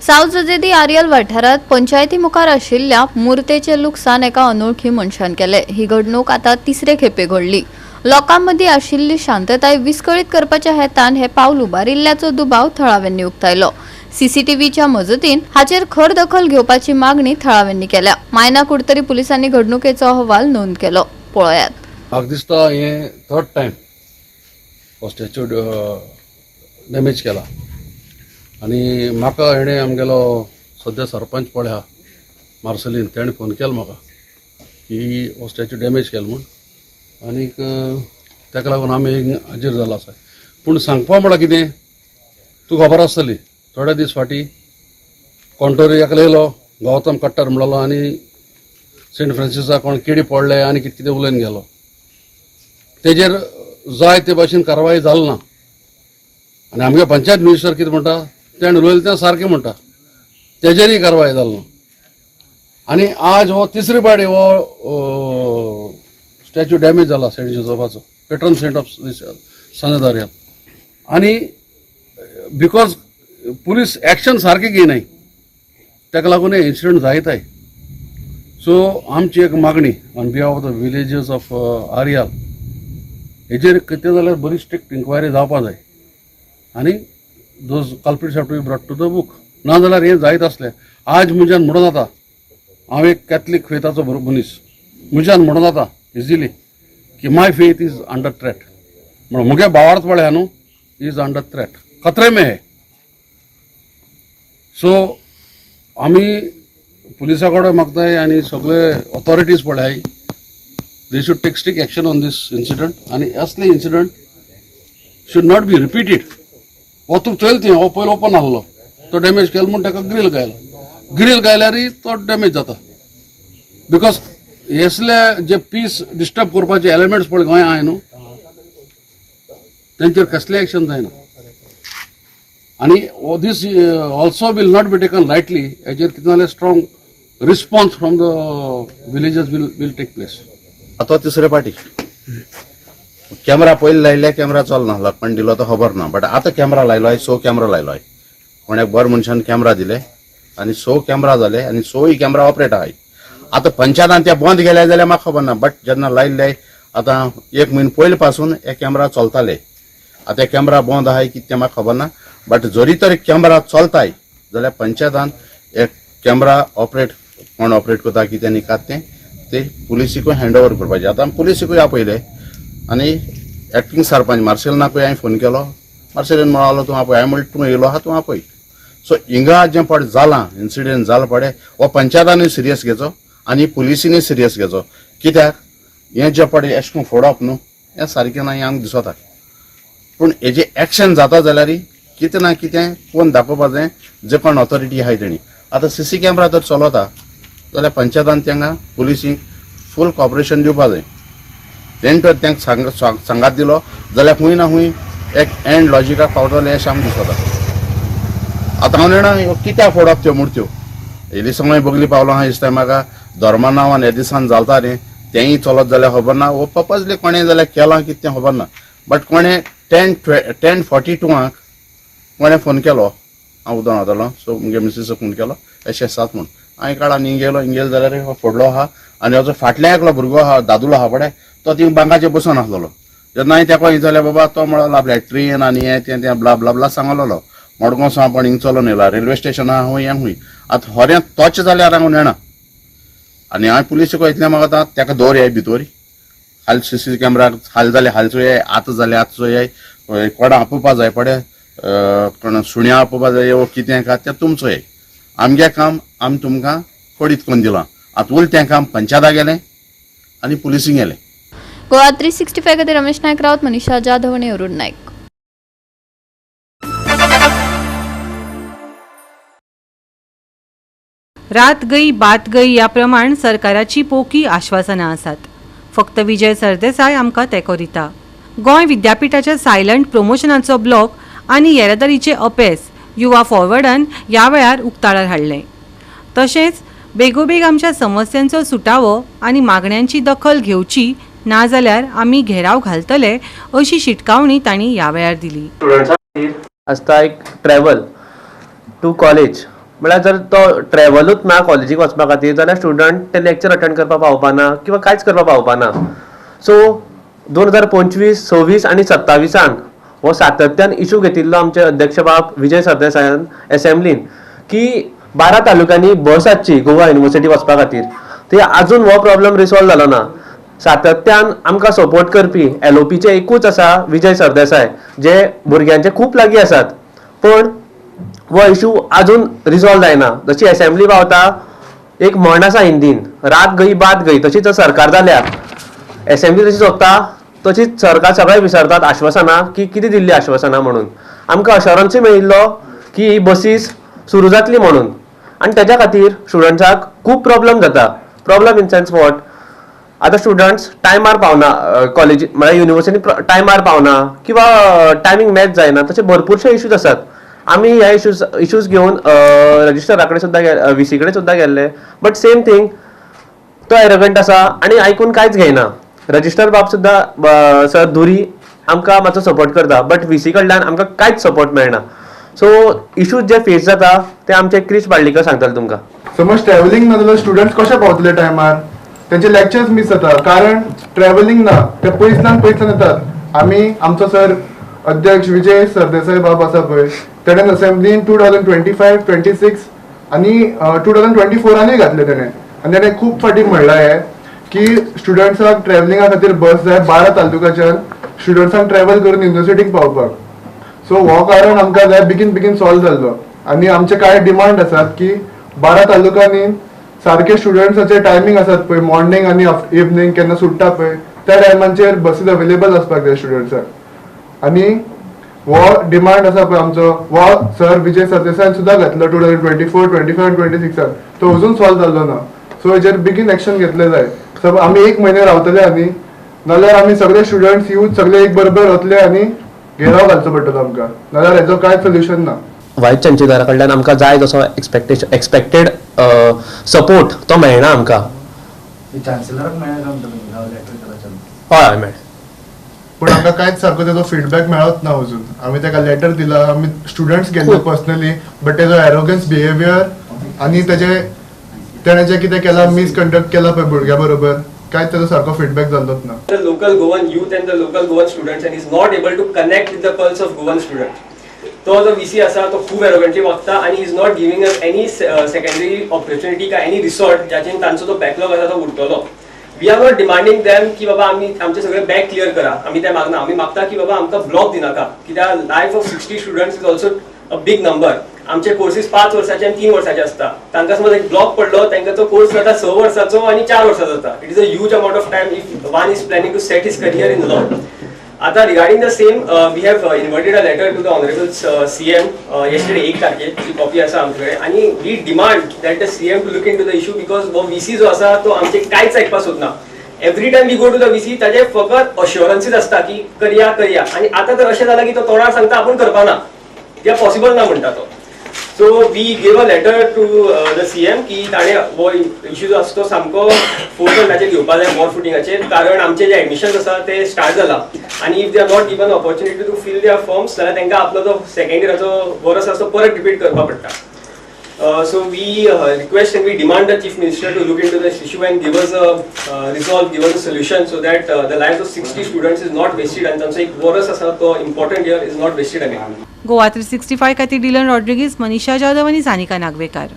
सावजदेदी आर्यल वाठारात पंचायती मुखार आशिल्ल्या मुर्तेचे लुकसाण एका अनोळखी मनशान केले। ही घडणूक आता तिसरे खेपे घडली। लोकांमदी आशिल्ली शांतताय विस्कळीत करपाच्या हेतान हे पाऊल उबारिल्ल्याचो दुबाव थळाव्यांनी उक्तायलो। सीसीटीव्हीच्या मजतीन हाचेर खर दखल घेवपाची मागणी थळाव्यांनी केल्या। मायना कुडतरी पुलिसांनी घडणुकेचो अहवाल नोंद केलो। पळयात। म्हाका दिसता हे थर्ड टायम हो स्टॅच्यू डॅमेज केला आनी म्हाका हेणें आमगेलो सद्या सरपंच पळय मार्सेलीन तेणें फोन केलो म्हाका की हो स्टॅच्यू डॅमेज केलो म्हूण आनीक ताका लागून आमी हाजीर जाला आसा। पूण सांगपा म्हळ्यार कितें तुका खबर आसतली थोडे दीस फाटीं कोंटोरी एकलो गौतम कट्टर म्हणलो आनी सेंट फ्रांसिसा कोण किडी पडले आनी कितें कितें उलयन गेलो। तेजेर जाय ते भाशेन कारवाय जाली ना आनी आमगे पंचायत मिनिस्टर कितें म्हणटा तेणें उलयलें तें सारकें म्हणटा तेजेरय कारवाय जाली ना आनी आज हो तिसरी पावटी हो स्टॅच्यू डॅमेज जाला सेंट जोसेफाचो पेट्रन सेंट ऑफ सनदार्या आनी बिकॉज पुलीस एक्शन सारकें घेयनाय ताका लागून हे इन्सिडंट जायताय। सो आमची एक मागणी on behalf of the villages of आर्याल हेजेर कितें जाल्यार बरी स्ट्रिक्ट इन्क्वायरी जावपा जाय आनी those culprits have to be brought to the book ना जाल्यार हें जायत आसलें। आज म्हज्यान म्हणून जाता हांव एक कॅथलीक फेथाचो मनीस म्हज्यान म्हणून जाता इजिली की माय फेथ इज अंडर थ्रेट म्हण मुगे भावार्थ पळय न्हू इज अंडर थ्रेट खतरे में है। सो आमी पुलिसा कडेन मागताय आनी सगळे ऑथॉरिटीज पळय they should take strict action on this incident and असले incident should not be repeated. हो तू चल ती हो पयलो ओपन आहलो तो डॅमेज केलो म्हणून ताका ग्रिल गायल्यारय तो डॅमेज जाता बिकॉज हेसले जे पीस डिस्टर्ब करपाचे एलिमेंट्स पळय गोंय आहाय न्हू तेंचेर कसलें एक्शन जायना आनी दीस also will not be taken lightly. हेजेर कितें जाल्यार strong response from the villages will take place. आता तिसरे पाटी कॅमेरा पयलीं लायले कॅमेरा चलना लोकांनी दिलो तो खबर ना बट आता कॅमेरा लायलो आहे 100 कॅमेरा लायलो आहे कोणाक बरे मनशान कॅमेरा दिले आनी 100 कॅमेरा जाले आनी 100 कॅमेरा ऑपरेट आहाय। आता पंचायतान ते बंद केले जाल्यार म्हाका खबर ना बट जेन्ना लायले आता 1 म्हयनो पयलीं पासून हे कॅमेरा चलताले। आता कॅमेरा बंद आहाय कितें तें म्हाका खबर ना बट जरी तरी कॅमेरा चलताय जाल्यार पंचायतान एक कॅमेरा ऑपरेट कोण ऑपरेट करता कितें आनी कात ते पुलिसीक हँड ओवर करपाचें। आतां पुलिसीकूय आपयले आनी एक्टिंग सरपंच मार्सेलिनाकूय हांवें फोन केलो मार्सेलीन म्हणालो तूं आपय हांवें म्हणलें तूं येयलो आहा तूं आपय। सो हिंगा जें पड जालां इन्सिडेंट जाला पडे हो पंचायतानूय सिरियस घेवचो आनी पुलिसीनूय सिरियस घेवचो कित्याक हें जें पड अशें करून फोडप न्हू हें सारकें ना हें आमकां दिसता पूण हेजें एक्शन जाता जाल्यार कितें ना कितें कोण दाखोवपा जाय जे कोण ऑथॉरिटी आहाय तेणी। आतां सीसी कॅमेरा जर चलता जाल्यार पंचायतान तांकां पुलिसीक फूल कॉपरेशन दिवपा जाय। तेणें तर तांकां सांगात दिलो जाल्यार खूंय ना खूंय एक एंड लॉजिकाक पावतले अशें आमकां दिसता। आतां हांव जाणा कित्याक फोडप त्यो मुर्त्यो हे दिसा बगली पावलो आहा दिसता म्हाका धर्मा नांवान हे दिसान जालता न्ही तेंय चलत जाल्यार खबर ना वो पर्पजली कोणें जाल्यार केलां कितें तें खबर ना बट कोणें 10:42 कोणें फोन केलो हांव उदक वतालो सो मुगे मिसीसक फोन केलो अशें सात म्हूण हांवें काळा इंगेलो जाल्यार हो फोडलो आहा आनी हाजो फाटल्यान एकलो भुरगो आहा दादूलो आहा पळय तो थिंग बांकाचेर बसून आसलेलो जेन्ना हांवें ताका विचारलें बाबा तो म्हणलो आपल्या ट्रेन आनी हें तें ब्ला ब्ला ब्ला सांगलेलो मडगांव आपण हिंग चलोवन येयला रेल्वे स्टेशन आहा खूंय हें खूंय आतां खरें तोच जाल्यार हांव नेना आनी हांवें पुलिसीक वयतलें म्हाका आतां ताका दवरयाय भितर हाल सीसी कॅमेरा हाल जाल्यार हालचो ये आतां जाल्यार आतांचो ये कोणा आपोवपा जाय पडे कोण सुण्या आपोवपा जाय वो कितें का तें तुमचो ये आमगे काम आमी तुमकां फडीत करून दिलां। आतां उरतें काम पंचायता गेलें आनी पुलिसीक गेलें। गोवा 365 खातीर रमेश नायक रावत मनीषा जाधव आनी अरुण नायक। रात गई बात गई या प्रमाण सरकाराची पोकी आश्वासनां आसात फक्त विजय सरदेसाय आमकां तेंको दिता। गोंय विद्यापीठाच्या सायलंट प्रमोशनाचो ब्लॉक आनी येरादारीचे अपेस युवा फॉरवर्डान ह्या वेळार उक्ताडार हाडलें। तशेंच बेगोबेग आमच्या समस्यांचो सुटावो आनी मागण्यांची दखल घेवची ना जाल्यार आमी घेराव घालतले अशी शिटकावणी तांणी ह्या वेळार दिली। स्टुडंट्सां खातीर आसता एक ट्रॅव्हल टू कॉलेज म्हळ्यार जर तो ट्रॅव्हलूच ना कॉलेजीक वचपा खातीर जाल्यार स्टुडंट ते लेक्चर अटेंड करपाक पावपाना किंवा कांयच करपाक पावपाना. सो 2025-26 आनी 27 हो सातत्यान इशू घेतिल्लो आमचे अध्यक्ष बाब विजय सरदेसायान असेंब्लीन की 12 तालुक्यांनी बस हाडची गोवा युनिवर्सिटी वचपा खातीर. ते आजून हो प्रॉब्लेम रिसॉल्व जालो ना. सातत्यान आमकां सपोर्ट करपी LOPचे एकूच आसा विजय सरदेसाय, जे भुरग्यांचे खूब लागीं आसात, पण हो इशू आजून रिसॉल्व जायना. जशी असेंब्ली पावता एक म्हण आसा हिंदीन, रात गई बात गई, तशीच सरकार जाल्यार असेंब्ली जशी सोंपता तशीच सरकार सगळे विसरतात आश्वासनां की कितें दिल्ली आश्वासनां म्हणून. आमकां अश्योरन्सूय मेळिल्लो की ही बसीस सुरू जातली म्हणून, आनी तेज्या खातीर स्टुडंट्साक खूब प्रॉब्लेम जाता. प्रॉब्लेम इन सेन्स वॉट, आतां स्टुडंट्स टायमार पावना कॉलेजी म्हळ्यार युनिवर्सिटी टायमार पावना किंवा टायमींग मॅच जायना, तशे भरपूरशे इश्यूज आसात. आमी ह्या इश्यूज घेवन रजिस्ट्रारा कडेन सुद्दां VC कडेन सुद्दां गेल्ले, बट सेम थिंग तो एरोगंट आसा आनी आयकून कांयच घेयना. रजिस्टर बाब सुद्दां सर धुरी आमकां मातसो सपोर्ट करता, बट VC कडल्यान आमकां कांयच सपोर्ट मेळना. सो इश्यूज जे फेस जाता ते आमचे क्रिश बाळ्ळीकर सांगतले तुमकां. समज ट्रॅव्हलिंग ना जाल्यार स्टुडंट्स कशे पावतले टायमार, त्यांचे लेक्चर्स मिस जाता कारण ट्रॅव्हलिंग ना, ते पयसल्यान येतात. आमी आमचो सर अध्यक्ष विजय सरदेसाय बाब आसा पळय, तेणेन असेंब्लीन 2025-26 आनी 2024 घातले तेणें, आनी तेणें खूब फाटी म्हणलां हे की स्टुडंट्साक ट्रॅव्हलिंगा खातीर बस जाय 12 तालुक्याच्यान स्टुडंट्सांक ट्रॅव्हल करून युनिवर्सिटीक पावपाक. सो हो कारण आमकां जाय बेगीन सॉल्व जाल्लो. आनी आमचे कांय डिमांड आसात की 12 तालुक्यांनी सारखे स्टुडंट्साचे टायमींग आसात पळय, मॉर्निंग आनी इवनिंग केन्ना सुट्टा पळय, त्या टायमांचेर बसीस अवेलेबल आसपाक जाय स्टुडंट्साक. आनी हो डिमांड आसा पळय आमचो, हो सर विजय सरदेसायान सुद्दां घातलो 2024, 25 आनी 26 तो अजून सॉल्व जाल्लो ना. सो हेजेर बेगीन एक्शन घेतले जाय. सो आमी 1 म्हयने रावतले आनी नाल्यार आमी सगळे स्टुडंट्स यूथ सगळे एक बरोबर वतले आनी घेराव घालचो पडटलो आमकां, नाल्यार हेजो कांय सोल्युशन ना. वायस चान्सेलरा कडल्यान आमकां जाय तसो एक्सपेक्टेड सपोर्ट तो मेळना आमकां. हय मेळ, पण आमकां कांयच सारको तेजो फीडबॅक मेळत ना अजून. आमी ताका लेटर दिला, आमी स्टुडंट्स गेल्ले पर्सनली, बट तेजो एरोगन्स बिहेवियर आनी तेणें जें कितें केलां मिसकंडक्ट केला पळय भुरग्या बरोबर, कांयच तेजो सारको फीडबॅक जाल्लोच ना. The local Goan youth and the local Goan students and is not able to connect with the pulse of Goan students. तो जो VC आसा तो खूब एरोगंटली वागता आणि is not giving us any secondary opportunity का any resort ज्याच्यान तांचो तो बॅकलॉग आसा तो उरतलो. We are not demanding them की बाबा आमी आमचे सगळे बॅक क्लियर करा, आमी ते मागना. आमी मागता की बाबा आमकां ब्लॉक दिनाका, कित्याक life of 60 students is also a big number. आमचे कोर्सेस 5 वर्साचे आणि 3 वर्साचे असता. तांकां समज एक ब्लॉक पडलो, तांकां तो कोर्स जाता 6 वर्साचो आणि 4 वर्साचो जाता. It is a huge amount of time if one is planning to set his career in law. आता regarding the same we have inverted a letter to the honourable CM yesterday 1 तारखेर copy आसा आमचे कडेन, आणि we demand that the CM to look into the issue, because वो VC जो आसा तो आमचे कांयच आयकपाक सोदना. Every time we go to the VC ताजे फकत अश्योरन्सीस आसता की करया, आणि आता तर अशें जालां की तो तोंडार सांगता आपूण करपाना, कित्याक पॉसिबल ना म्हणटा तो. So we gave a letter to the CM की ताणें हो इश्यू जो आसा तो सामको फोकसाचेर घेवपाक जाय, मोर फुटिंगाचेर, कारण आमचे जे एडमिशन्स आसा ते स्टार्ट जाला आनी if they are not given opportunity to fill their forms जाल्यार तांकां आपलो जो सेकंड इयराचो वर्स आसा तो परत रिपीट करपाक पडटा. So we request and we demand the Chief Minister to look into this issue and give us a resolve, give us a solution so that the lives of 60 students is not wasted and तांचो एक वर्स आसा तो important year is not wasted again. Goa 365 खातीर Dylan Rodrigues, Manisha Jadhav आनी सानिका नागवेकार.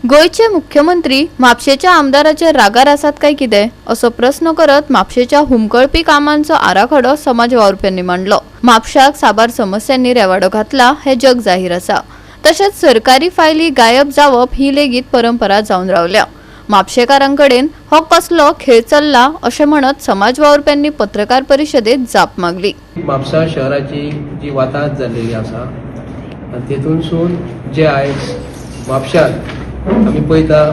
गोयचे मुख्यमंत्री म्हापशेच्या आमदाराचेर रागार आसात काय कितें असो प्रश्न करत म्हापशेच्या हुमकळपी कामांचो आराखडो समाज वावुरप्यांनी मांडलो. म्हापशाक साबार समस्यांनी रेवाडो घातला हे जग जाहीर आसा. तशेंच सरकारी फायली गायब जावप ही लेगीत परंपरा जावन रावल्या. म्हापशेकारांकडेन हो कसलो खेळ चल्ला अशें म्हणत समाज वावुरप्यांनी पत्रकार परिशदेत जाप मागली. म्हापसा शहराची जी वाताहत जाल्लेली आसा आनी तेतूनसून जे आयज म्हापशांत आमी पळयता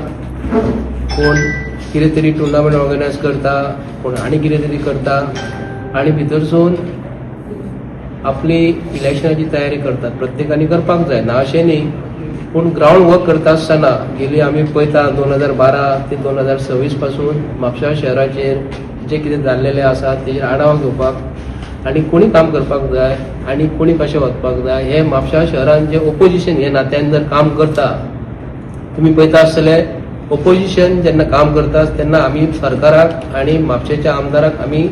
कोण कितें तरी टुर्नामेंट ऑर्गनायज करता, कोण आनी कितें तरी करता आनी भितरसून आपली इलेक्शनाची तयारी करतात. प्रत्येकानी करपाक जाय ना अशें न्ही, पूण ग्रावंड वर्क करता आसतना गेली आमी पळयता 2012 ते 2026 पासून म्हापशा शहराचेर जे कितें जाल्लेलें आसा तेजेर आढावा घेवपाक आनी कोणी काम करपाक जाय आनी कोणी कशें वचपाक जाय हे म्हापशा शहरान जे ओपोजिशन हे नात्यान जर काम करता तुम्ही पळयता आसतले ओपोजिशन जेन्ना काम करता तेन्ना आमी सरकाराक आनी म्हापशेच्या आमदाराक आमी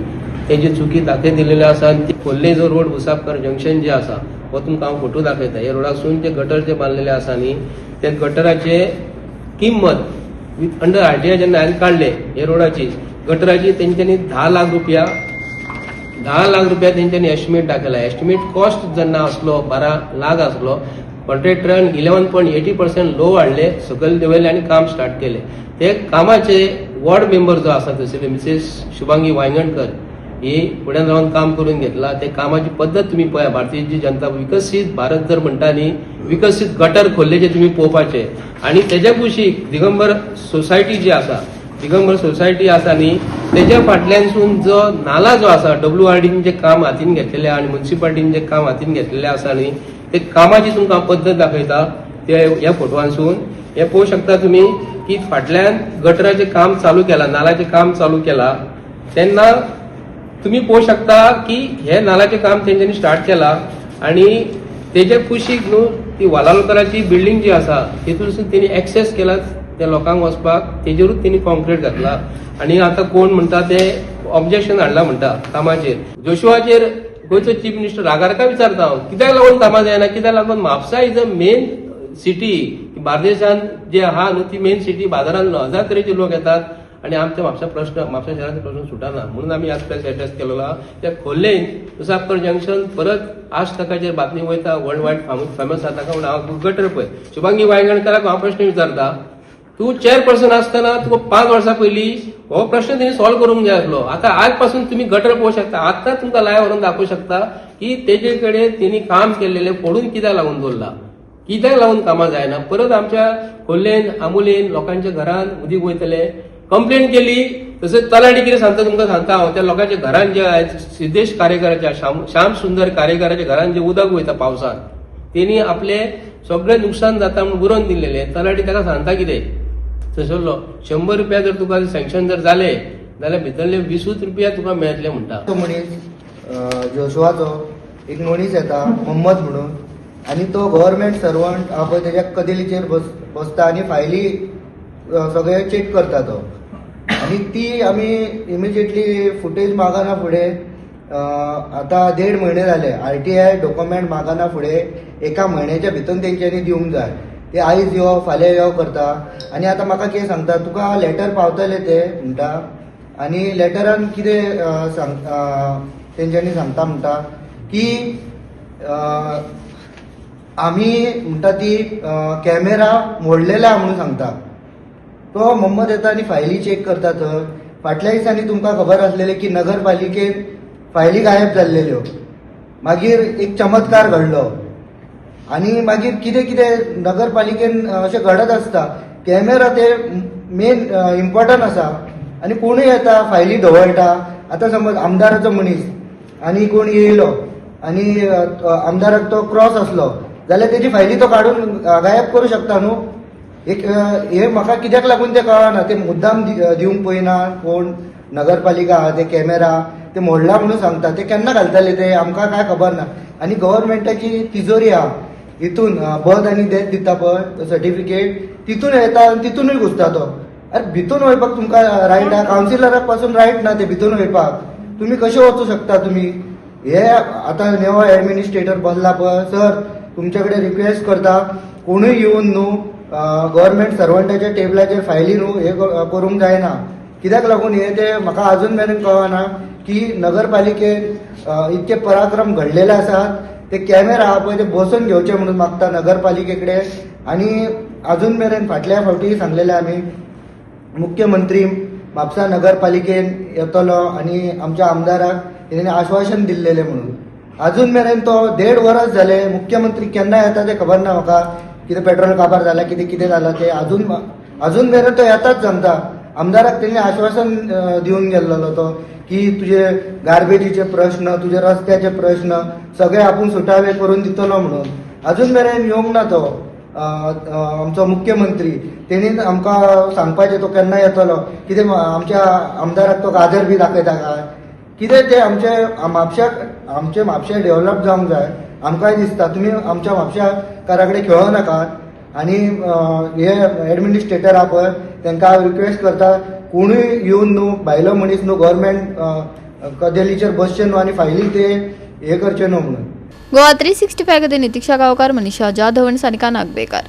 तेजी चुकी दाखय दिलेली आसा आनी खोर्ले जो रोड मुसाफकर जंक्शन जे आसा हो तुमकां हांव फोटो दाखयता हे रोडासून जे गटर जे बांदलेले आसा न्ही ते गटराचे किंमत विथ अंडर आरटीआय जेन्ना हांवें काडले हे रोडाची गटराची तेंच्यांनी 10 लाख रुपया तेंच्यांनी एस्टिमेट दाखयला. एस्टिमेट कॉस्ट जेन्ना आसलो 12 लाख आसलो कॉन्ट्रॅक्टरान 11.80% लो वाडले सकयल देंवयले आनी काम स्टार्ट केले. ते कामाचे वॉर्ड मेंबर जो आसा थंयसरले मिसेस शुभांगी वांयगणकर ही फुड्यान रावन काम करून घेतला. ते कामाची पद्दत तुम्ही पळया. भारतीय जनता विकसीत भारत जर म्हणटा न्ही विकसीत गटर खोल्लेचे तुम्ही पळोवपाचे आनी तेज्या कुशीक दिगंबर सोसायटी जी आसा दिगंबर सोसायटी आसा न्ही तेज्या फाटल्यानसून जो नाला जो आसा WRDन जे काम हातीन घेतलेले आनी म्युन्सिपाल्टीन जे काम हातीन घेतलेले आसा न्ही ते कामाची तुमकां पद्दत दाखयता ते ह्या फोटवांसून. हे पळोवंक शकता तुम्ही की फाटल्यान गटराचे काम चालू केला नालाचे काम चालू केला तेन्ना तुम्ही पळोवंक शकता की हे नालाचे काम तेंच्यांनी स्टार्ट केला आनी तेजे कुशीक न्हू ती वालावलकराची बिल्डींग जी आसा तितूनसून तेणी एक्सेस केला त्या लोकांक वचपाक तेजेरूच तेणी कॉन्क्रीट घातला आनी आतां कोण म्हणटा ते ऑब्जेक्शन हाडला म्हणटा कामाचेर. जोशुआचेर गोंयचो चीफ मिनिस्टर रागारका विचारता हांव कित्याक लागून कामां जायना कित्याक लागून Mapusa is a main city बार्देशांत जे आहा न्हू ती मेन सिटी बाजारांत 1000 तरेचे लोक येतात आनी आमचे म्हापसा शहराचे प्रश्न सुटना म्हणून आमी आज प्रेस एड्रेस केलेलो त्या खोर्लेन मुसाफकर जंक्शन परत 8 टक्काचेर बातमी वयता वर्ल्ड वायड फेमस जाता म्हणून हांव गटर पळय शुभांगी वांयगणकराक हांव प्रश्न विचारता तू चेअरपर्सन असताना तुका 5 वर्सां पयलीं हो प्रश्न तेणी सॉल्व करूंक जाय आसलो. आता आज पासून तुम्ही गटर पळोवंक शकता आतां तुमकां लायव्ह व्हरून दाखोवंक शकता की तेजे कडेन तेणी काम केलेले फोडून कित्याक लागून दवरला कित्याक लागून कामां जायना. परत आमच्या खोर्लेन आमोलेन लोकांच्या घरांत उदीक वयतले कंप्लेंट केली तसंच तलाठी कितें सांगता तुमकां सांगता हांव त्या लोकांच्या घरांत जे सिद्धेश कारेकराच्या श्याम सुंदर कारेकराच्या घरांत जे उदक वयता पावसांत तेणी आपले सगळें नुकसान जाता म्हणून बरोवन दिल्लेले. तलाठी ताका सांगता कितें थंयसरलो 100 रुपया जर तुका सँक्शन जर जाले जाल्यार भितरले 20 रुपया तुका मेळटले म्हणटा. तो मनीस जोशुआचो एक मनीस येता मोहम्मद म्हणून आनी तो गव्हर्मेंट सर्वंट पळय तेज्या कदेलीचेर बसता आनी फायली सगळे चेक करता तो आनी ती आमी इमिजिएटली फुटेज मागना फुडें आतां 1.5 म्हयने जाले RTI डॉक्युमेंट मागना फुडें 1 म्हयन्याच्या भितर तेंच्यांनी दिवंक जाय. ते आयज यो फाल्यां यो करता आनी आतां म्हाका कितें सांगता तुका लेटर पावतले ते म्हणटा आनी लेटरान कितें तेंच्यांनी सांगता म्हणटा की आमी म्हणटा ती कॅमेरा मोडलेला म्हणून सांगता. तो मोहम्मद येता आनी फायली चेक करता थंय. फाटल्या दिसांनी तुमकां खबर आसलेलें की नगरपालिकेन फायली गायब जाल्लेल्यो. मागीर एक चमत्कार घडलो आनी मागीर कितें कितें नगरपालिकेन अशें घडत आसता. कॅमेरा ते मेन इम्पॉर्टंट आसा आनी कोणूय येता फायली ढवळटा. आतां समज आमदाराचो मनीस आनी कोण येयलो आनी आमदाराक तो क्रॉस आसलो जाल्यार तेजी फायली तो काडून गायब करूं शकता न्हू. एक हे म्हाका कित्याक लागून ते कळना ते मुद्दाम दिवंक पळयना कोण नगरपालिका आहा ते कॅमेरा ते मोडला म्हणून सांगता. ते केन्ना घालतले ते आमकां काय खबर ना. आनी गव्हर्मेंटाची तिजोरी आहा हितून बर्थ आनी डेथ दिता पळय सर्टिफिकेट तितून येता आनी तितूनूय घुसता तो. अरे भितून वयपाक तुमकां रायट आहा कावन्सिलराक पासून रायट ना ते भितून वयपाक. तुमी कशे वचूं शकता तुमी. हे आतां नेवो एडमिनिस्ट्रेटर बसला पळय सर तुमचे कडेन रिक्वेस्ट करता कोणूय येवन न्हू गव्हर्मेंट सर्वंटाच्या टेबलाचेर फायली न्हू हे करूंक जायना. कित्याक लागून हे ते म्हाका अजून मेरेन कळना की नगरपालिकेन इतके पराक्रम घडलेले आसात. ते कॅमेरा आहा पळय ते बसून घेवचे म्हणून मागता नगरपालिके कडेन. आनी अजून मेरेन फाटल्या फावटी सांगलेले आमी मुख्यमंत्री म्हापसा नगरपालिकेन येतलो आनी आमच्या आमदाराक तेणी आश्वासन दिल्लेलें म्हणून. अजून मेरेन तो 1.5 वर्स जाले मुख्यमंत्री केन्ना येता ते खबर ना म्हाका. कितें पेट्रोल काबार जाल्यार कितें जालां ते अजून मेरेन तो येताच सांगता. आमदाराक तेणी आश्वासन दिवन गेल्लो तो की तुजे गार्बेजीचे प्रश्न तुजे रस्त्याचे प्रश्न सगळे आपूण सुटावे करून दितलो म्हणून. अजून मेरेन येवंक ना तो आमचो मुख्यमंत्री. तेणी आमकां सांगपाचें तो केन्ना येतलो कितें आमच्या आमदाराक तो गाजर बी दाखयता काय कितें ते आमचे म्हापशाक आमचे म्हापशें डेव्हलप जावंक जाय. आमकांय दिसता तुमी आमच्या म्हापशा कारा कडेन खेळो नाकात आनी हे एडमिनिस्ट्रेटर आहा पळय तांकां हांव रिक्वेस्ट करता कोणूय येवन न्हू भायलो मनीस न्हू गव्हर्मेंट कदेलीचेर बसचे न्हू आनी फायली ते हे करचे न्हू म्हणून. गोवा 365 खातीर नितीक्षा गांवकार, मनीषा जाधव आनी सानिका नागवेकर.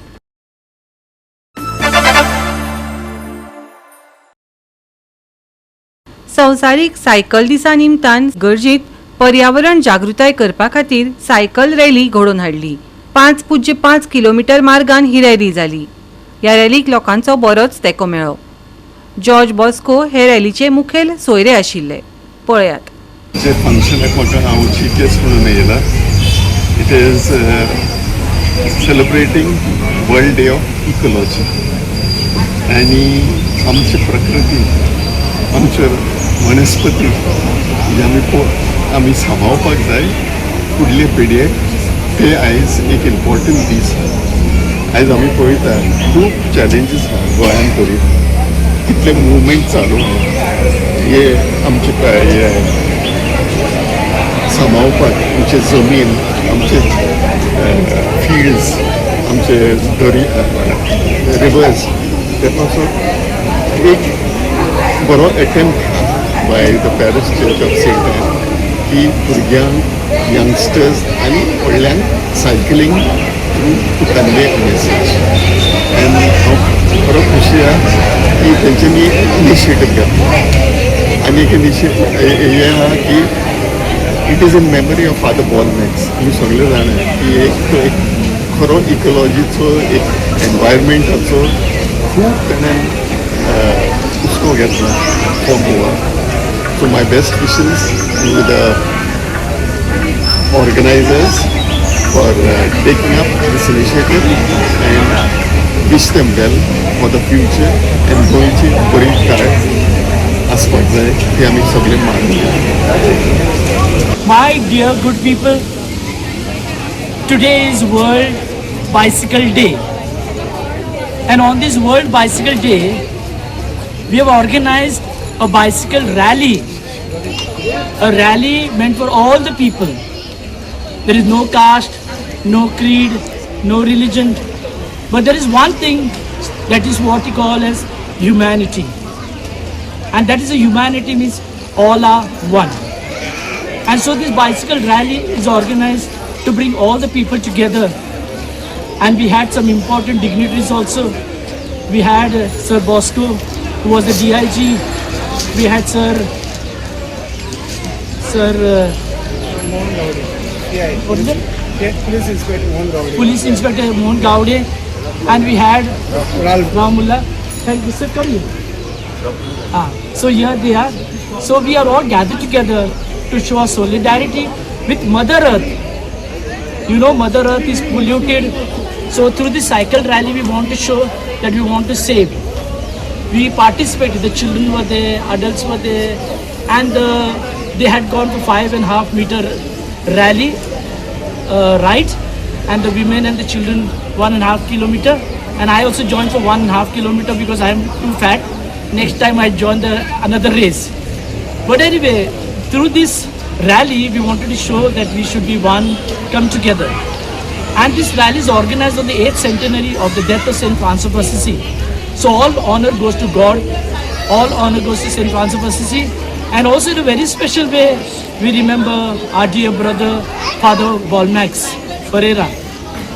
संवसारीक सायकल दिसा निमतान गरजेक पर्यावरण जागृताय करपा खातीर सायकल रॅली घडोवन हाडली. 5.5 किलोमीटर मार्गान ही रॅली जाली. ह्या रॅलीक लोकांचो बरोच तेंको मेळ्ळो. जॉर्ज बॉस्को हे रॅलीचे मुखेल सोयरे आशिल्ले. पळयात. जे फंक्शनाक म्हाका हांव चीफ गेस्ट म्हणून येयला. It is celebrating world day of ecology आनी आमची प्रकृती आमच्यो वनस्पती आमी सांबाळपाक जाय फुडले पिळगेक. ते आयज एक इम्पॉर्टंट दीस. आयज आमी पळयता खूब चॅलेंजीस आहा गोंयान तरी. कितले मुवमेंट चालू हे आमचे हे सांबाळपाक आमचे जमीन आमचे फिल्ड्स आमचे रिवर्स ते पासून एक बरो attempt by the parish church of saint Anne की भुरग्यांक यंगस्टर्स आनी व्हडल्यांक cycling to convey a message. And हांव बरो खुशी आहा की तेंच्यांनी इनिशिएटीव घेतला. आनी एक हे आहा की it is in memory of father Bolmax. आमी सगळे जाणा की एक खरो इकोलॉजीचो एक एनवायरमेंटाचो खूब ताणें हुस्को घेतला for Goa. So my best wishes to the organisers for taking up this initiative and wish them well for the future. And गोंयची बरी काळ आसपाक जाय ती आमी सगळे मागता. My dear good people, today is World Bicycle Day, and on this World Bicycle Day we have organized a bicycle rally, a rally meant for all the people. There is no caste, no creed, no religion, but there is one thing that is what we call as humanity, and that is a humanity means all are one. And so this bicycle rally is organized to bring all the people together. And we had some important dignitaries also. We had Sir Bosco, who was the DIG. We had Police Inspector Mohan Gowde. And we had Ramullah. Thank you, sir. Come here. So here they are. So we are all gathered together to show our solidarity with Mother Earth. You know, Mother Earth is polluted. So through this cycle rally, we want to show that we want to save. We participated. The children were there, adults were there, and they had gone for 5.5 meter rally ride, and the women and the children 1.5 kilometer. And I also joined for 1.5 kilometer because I am too fat. Next time I join another race. But anyway, through this rally, we wanted to show that we should be one, come together. And this rally is organized on the 8th centenary of the death of St. Francis of Assisi. So all honor goes to God, all honor goes to St. Francis of Assisi. And also in a very special way, we remember our dear brother, Father Balmax Pereira.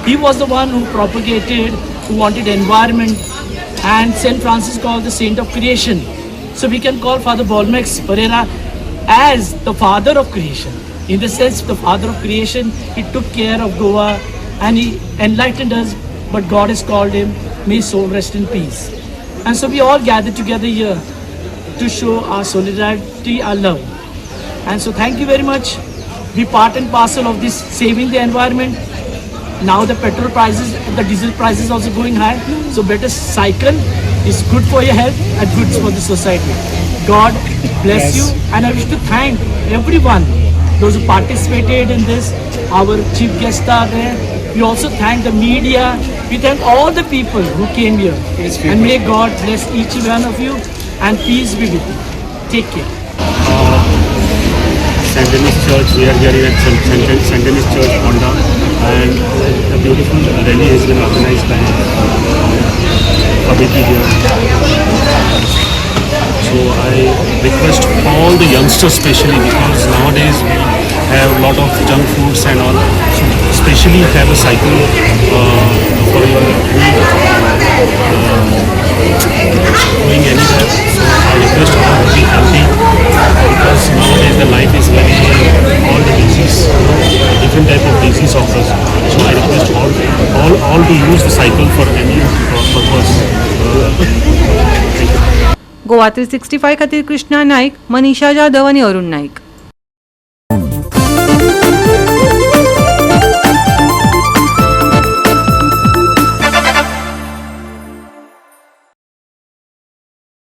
He was the one who propagated, who wanted environment, and St. Francis called the saint of creation. So we can call Father Balmax Pereira as the father of creation. In the sense, the father of creation, he took care of Goa and he enlightened us, but God has called him, may his soul rest in peace. And so we all gathered together here to show our solidarity, our love. And so thank you very much. Be part and parcel of this saving the environment. Now the petrol prices, the diesel prices also going high. So better cycle is good for your health and good for the society. God bless you, and I wish to thank everyone, those who participated in this. Our chief guests are there. We also thank the media. We thank all the people who came here. And may God bless each one of you, and peace be with you. Take care. St. Denis Church. We are here at St. Denis Church, Honda, and a beautiful rally has been organized by committee here. So I request all the youngsters, especially because nowadays we have a lot of junk foods and all, so especially have a cycle for your going anywhere. So I request all to be healthy, because nowadays the life is very all the disease, different type of disease offers. So I request all to use the cycle for any purpose. Thank you. Goa 365 खातीर कृष्णा नायक, मनीषा जाधव आणि अरुण नायक.